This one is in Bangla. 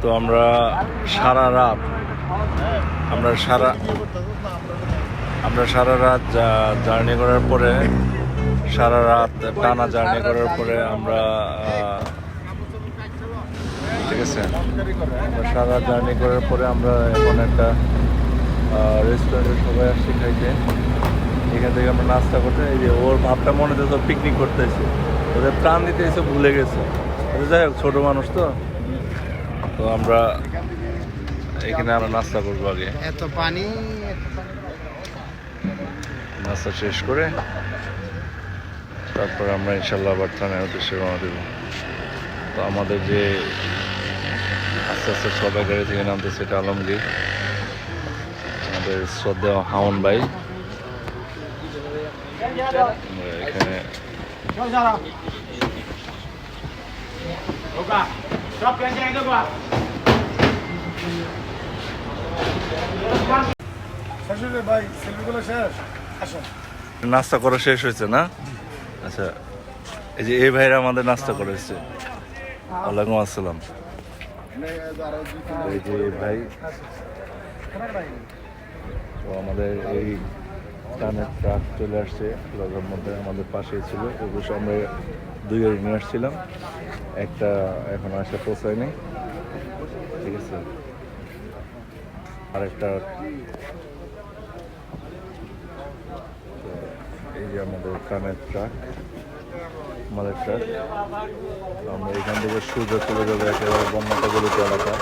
তো আমরা সারা রাত জার্নি করার পরে, সারা রাত টানা জার্নি করার পরে আমরা ঠিক আছে, আমরা সারা জার্নি করার পরে আমরা এখন একটা রেস্টুরেন্টে সবাই আসছি খাইতে। এখান থেকে আমরা নাস্তা করতে, এই যে ওর ভাবটা মনে হচ্ছে পিকনিক করতে এসে, ওদের প্রাণ দিতে এসে ভুলে গেছে। যাই হোক, ছোটো মানুষ তো আমরা এখানে আমরা নাস্তা করবো আগে। এত পানি, নাস্তা শেষ করে তারপর আমরা ইনশাল্লাহ আবার থানার উদ্দেশ্যে রওনা দেব। তো আমাদের যে আস্তে আস্তে সবাই গাড়ি থেকে নামতেছে, এটা আলমগীর, আমাদের শ্রদ্ধেয় হাউন ভাই। এখানে নাস্তা করা শেষ হয়েছে না? আচ্ছা, এই যে এই ভাইরা আমাদের নাস্তা করেছে। ওয়ালাইকুম আসসালাম। এই যে ভাই, তো আমাদের এই টানের ট্রাক চলে আসছে প্লাজার মধ্যে, আমাদের পাশেই ছিল। অবশ্য আমরা 2 গাড়ি নিয়ে আসছিলাম, একটা এখন আসা পৌঁছায়নি, ঠিক আছে। আরেকটা, এই যে আমাদের টানের ট্রাক, আমাদের ট্রাক। আমরা এখান থেকে সোজা চলে যাবো একেবারে বন্যাটগলিত এলাকা।